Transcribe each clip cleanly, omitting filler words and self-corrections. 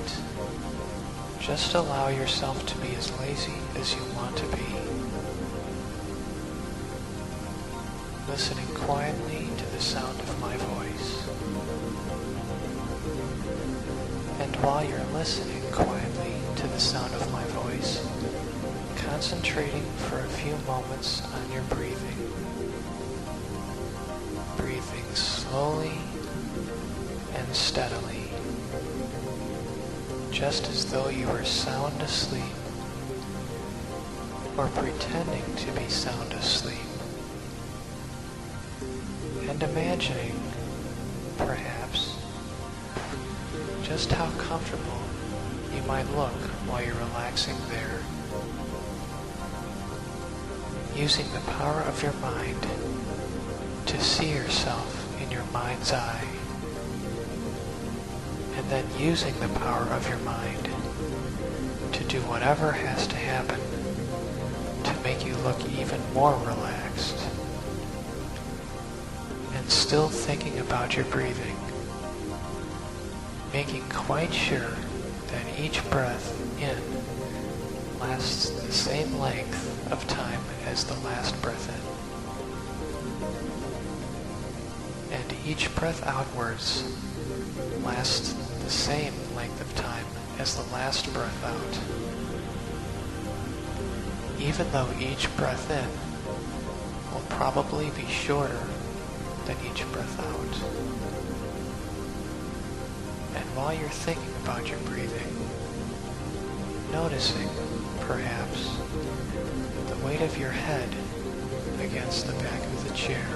moment, just allow yourself to be as lazy as you want to be. Listening quietly to the sound of my voice. And while you're listening quietly to the sound of my voice, concentrating for a few moments on your breathing. Breathing slowly and steadily, just as though you were sound asleep, or pretending to be sound asleep. And imagining, perhaps, just how comfortable you might look while you're relaxing there. Using the power of your mind to see yourself in your mind's eye. And then using the power of your mind to do whatever has to happen to make you look even more relaxed. And still thinking about your breathing, making quite sure that each breath in lasts the same length of time as the last breath in. And each breath outwards lasts the same length of time as the last breath out. Even though each breath in will probably be shorter than each breath out. And while you're thinking about your breathing, noticing, perhaps, the weight of your head against the back of the chair,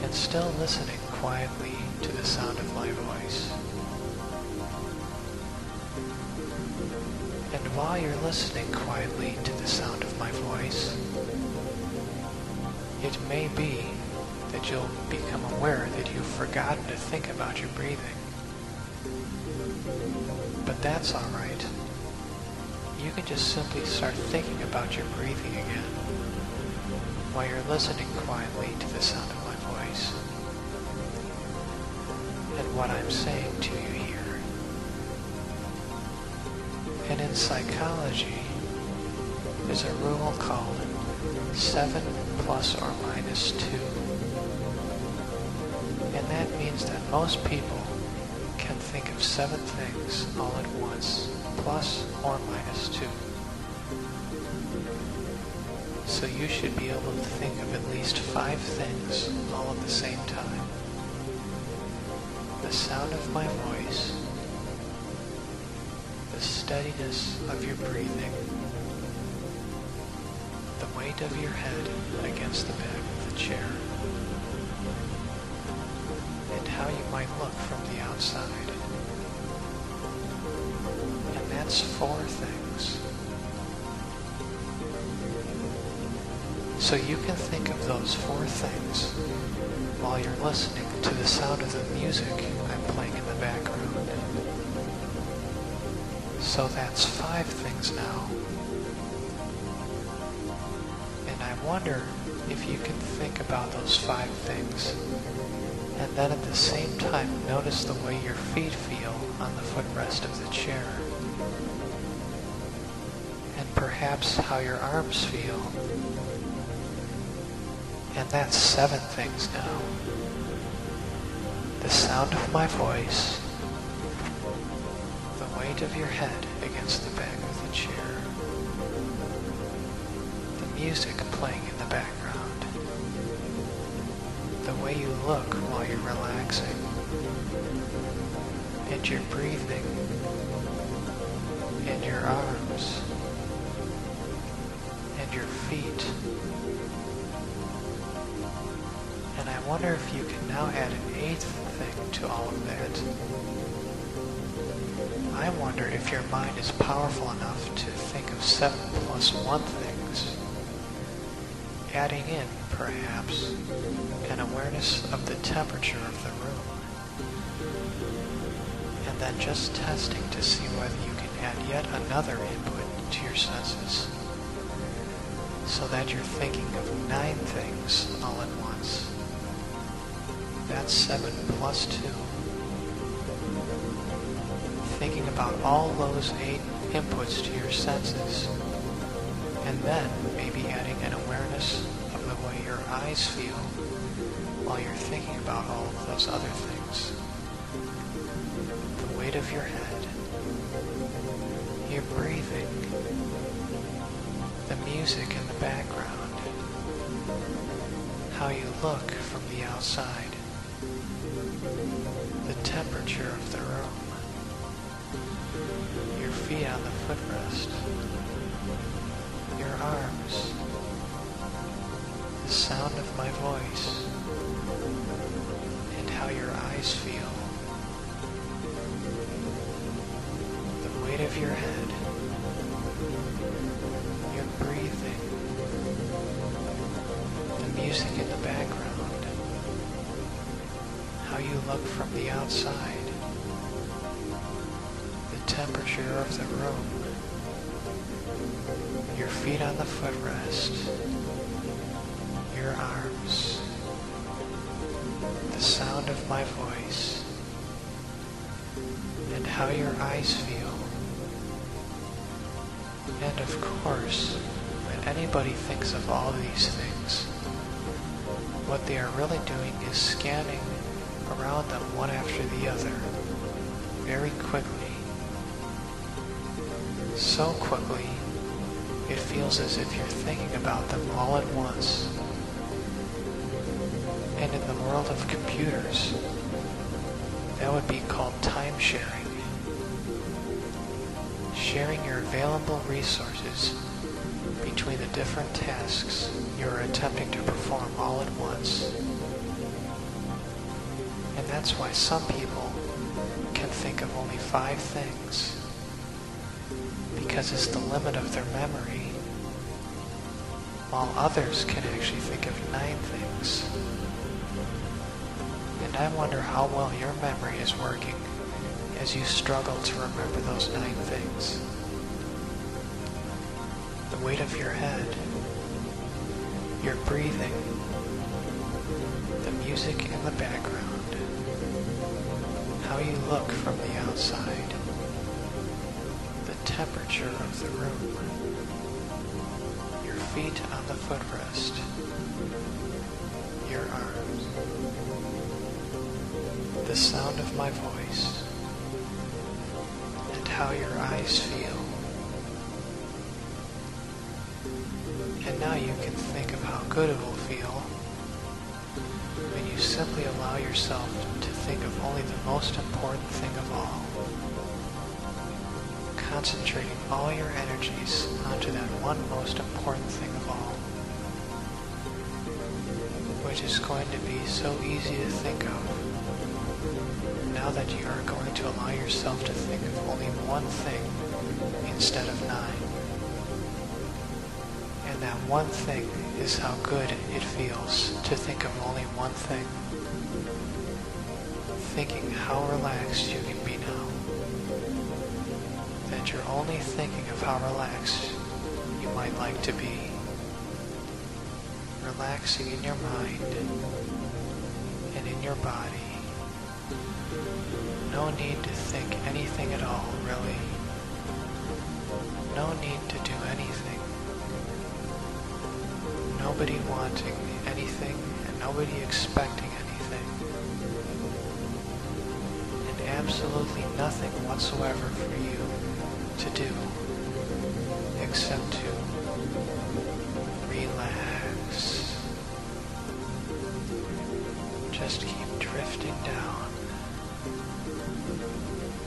and still listening quietly to the sound of my voice. And while you're listening quietly to the sound of my voice, it may be that you'll become aware that you've forgotten to think about your breathing. But that's alright. You can just simply start thinking about your breathing again while you're listening quietly to the sound of my voice and what I'm saying to you here. And in psychology, there's a rule called 7 plus or minus 2. And that means that most people can think of 7 things all at once, plus or minus 2. So you should be able to think of at least 5 things all at the same time. The sound of my voice, the steadiness of your breathing, the weight of your head against the back of the chair, and how you might look from the outside. And that's 4 things. So you can think of those 4 things while you're listening to the sound of the music I'm playing in the background. So that's 5 things now. And I wonder if you can think about those 5 things and then at the same time notice the way your feet feel on the footrest of the chair. And perhaps how your arms feel. And that's 7 things now. The sound of my voice, the weight of your head against the back of the chair, the music playing in the background, the way you look while you're relaxing, and your breathing, and your arms, and your feet. And I wonder if you can now add an 8th thing to all of that. I wonder if your mind is powerful enough to think of 7 plus 1 things, adding in, perhaps, an awareness of the temperature of the room, and then just testing to see whether you can add yet another input to your senses, so that you're thinking of 9 things all at once. That's 7 plus 2. about all those 8 inputs to your senses, and then maybe adding an awareness of the way your eyes feel while you're thinking about all of those other things. The weight of your head, your breathing, the music in the background, how you look from the outside, the temperature of the room, your feet on the footrest, your arms, the sound of my voice, and how your eyes feel, the weight of your head, your breathing, the music in the background, how you look from the outside, the temperature of the room, your feet on the footrest, your arms, the sound of my voice, and how your eyes feel. And of course, when anybody thinks of all these things, what they are really doing is scanning around them one after the other, very quickly. So quickly, it feels as if you're thinking about them all at once. And in the world of computers, that would be called time sharing. Sharing your available resources between the different tasks you are attempting to perform all at once. And that's why some people can think of only 5 things, because it's the limit of their memory, while others can actually think of 9 things. And I wonder how well your memory is working as you struggle to remember those 9 things. The weight of your head, your breathing, the music in the background, how you look from the outside, the temperature of the room, your feet on the footrest, your arms, the sound of my voice, and how your eyes feel. And now you can think of how good it will feel when you simply allow yourself to think of only the most important thing of all, concentrating all your energies onto that one most important thing of all, which is going to be so easy to think of now that you are going to allow yourself to think of only one thing instead of 9. And that one thing is how good it feels to think of only one thing. Thinking how relaxed you can be now. That you're only thinking of how relaxed you might like to be. Relaxing in your mind and in your body. No need to think anything at all, really. No need to do anything. Nobody wanting anything and nobody expecting anything. And absolutely nothing whatsoever for you to do except to relax. Just keep drifting down.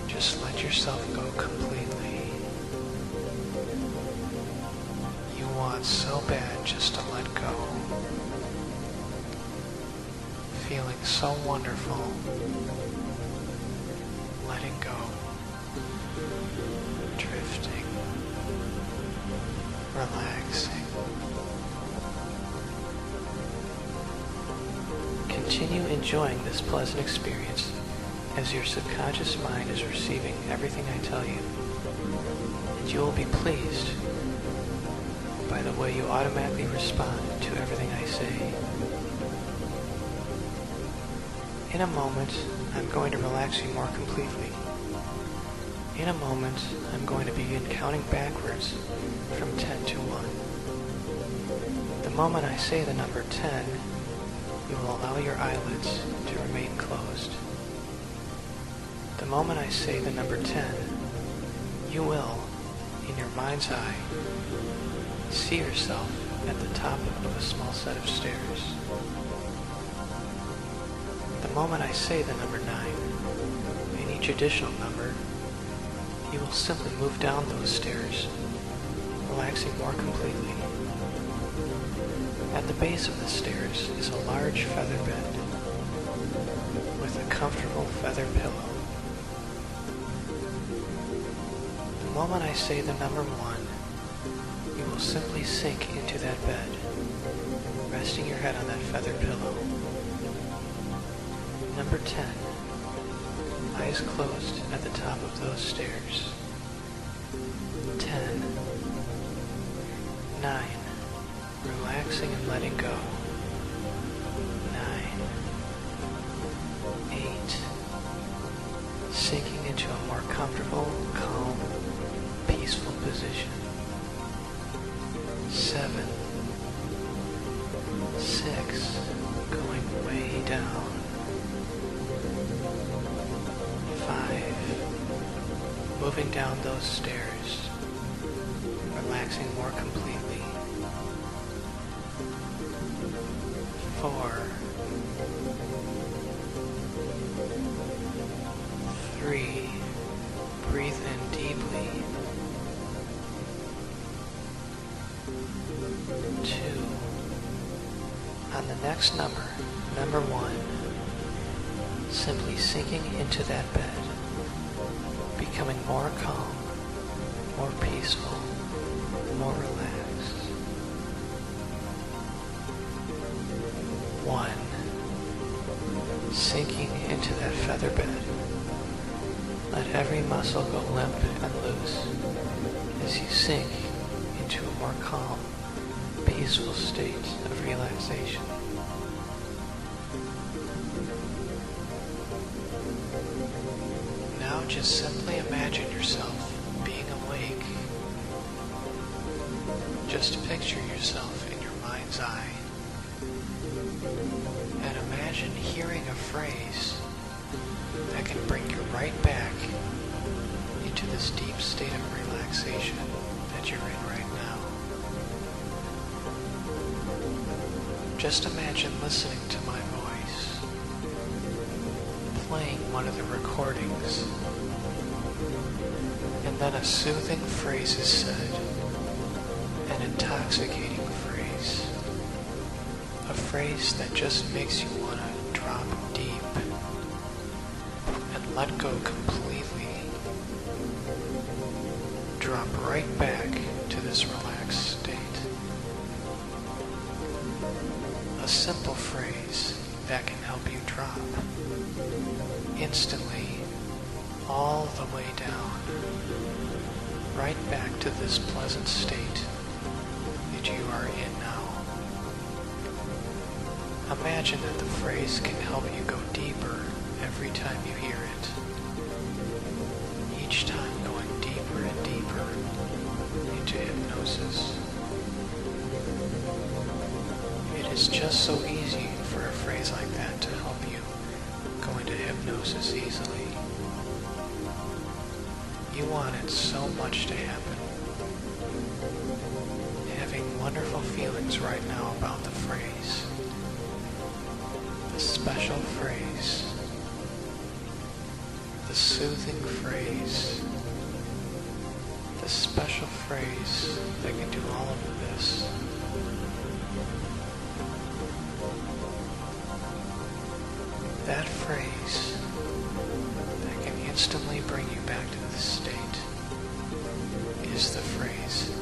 Just let yourself go completely. You want so bad just to let go. Feeling so wonderful. Letting go. Drifting. Relaxing. Continue enjoying this pleasant experience as your subconscious mind is receiving everything I tell you, and you will be pleased by the way you automatically respond to everything I say. In a moment, I'm going to relax you more completely, In a moment, I'm going to begin counting backwards from 10 to 1. The moment I say the number 10, you will allow your eyelids to remain closed. The moment I say the number 10, you will, in your mind's eye, see yourself at the top of a small set of stairs. The moment I say the number 9, and each additional number, you will simply move down those stairs, relaxing more completely. At the base of the stairs is a large feather bed with a comfortable feather pillow. The moment I say the number 1, you will simply sink into that bed, resting your head on that feather pillow. Number 10, eyes closed at the top of those stairs. 10, 9, relaxing and letting go. 9, 8, sinking into a more comfortable, calm, peaceful position. 7, 6, going way down. 5, moving down those stairs, relaxing more completely. 4, 3, breathe in deeply. 2, on the next number, number 1, simply sinking into that bed, becoming more calm, more peaceful, more relaxed. 1, sinking into that feather bed. Let every muscle go limp and loose as you sink into a more calm, peaceful state of relaxation. Now just simply imagine yourself being awake. Just picture yourself in your mind's eye. And imagine hearing a phrase that can bring you right back into this deep state of relaxation that you're in right now. Just imagine listening to my voice, playing one of the recordings, and then a soothing phrase is said, an intoxicating phrase, a phrase that just makes you want to drop deep and let go completely, drop right back to this relaxed state. A simple phrase that can help you drop instantly all the way down, right back to this pleasant state that you are in now. Imagine that the phrase can help you go deeper every time you hear it, each time going deeper and deeper into hypnosis. It is just so easy for a phrase like that to help you go into hypnosis easily. You want it so much to happen. Having wonderful feelings right now about the phrase. The special phrase. The soothing phrase. The special phrase that can do all of this. That phrase that can instantly bring you back to this state is the phrase,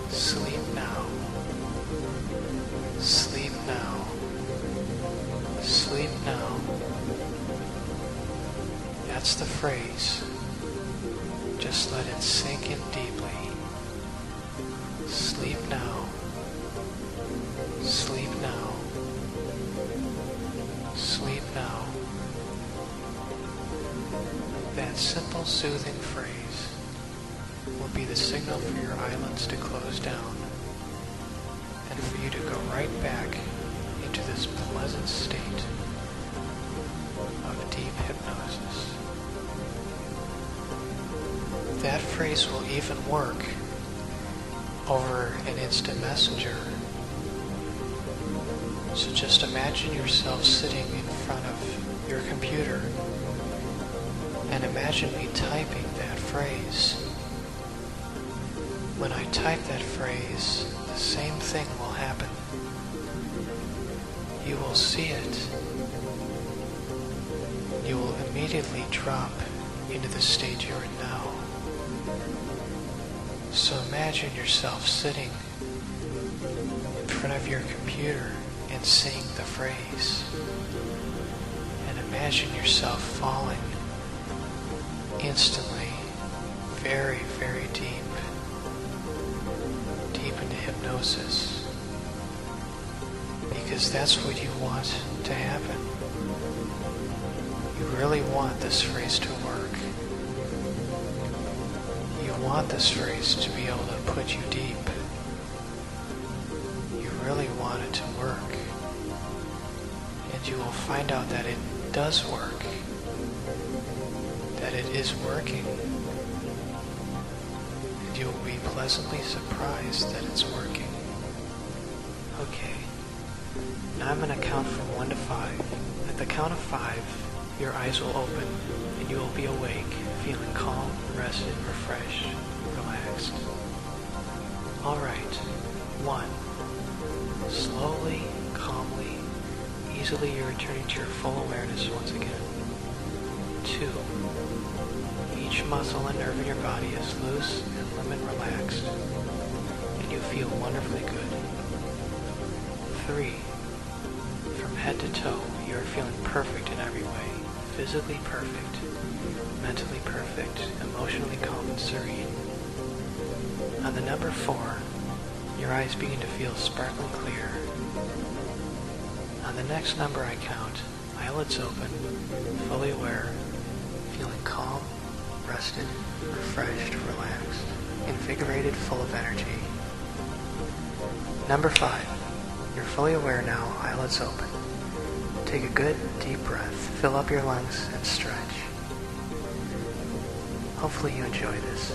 sleep now, sleep now, sleep now. That's the phrase. Just let it sink in deeply. Sleep now, sleep now, sleep now. That simple, soothing phrase will be the signal for your eyelids to close down and for you to go right back into this pleasant state of deep hypnosis. That phrase will even work over an instant messenger. So just imagine yourself sitting in front of your computer and imagine me typing that phrase. When I type that phrase, the same thing will happen. You will see it. You will immediately drop into the state you're in now. So imagine yourself sitting in front of your computer and saying the phrase. And imagine yourself falling instantly, very, very deep into hypnosis. Because that's what you want to happen. You really want this phrase to work. You want this phrase to be able to put you deep. You really want it to work. And you will find out that it does work. That it is working. And you will be pleasantly surprised that it's working. Okay. Now I'm going to count from 1 to 5. At the count of 5, your eyes will open and you will be awake, feeling calm, rested, refreshed, relaxed. Alright. 1. Slowly, calmly, easily you're returning to your full awareness once again. 2. Each muscle and nerve in your body is loose and limb and relaxed, and you feel wonderfully good. 3. From head to toe, you are feeling perfect in every way. Physically perfect, mentally perfect, emotionally calm and serene. On the number 4, your eyes begin to feel sparkling clear. On the next number I count, eyelids open, fully aware, feeling calm, rested, refreshed, relaxed, invigorated, full of energy. Number 5, you're fully aware now, eyelids open. Take a good, deep breath, fill up your lungs, and stretch. Hopefully you enjoy this.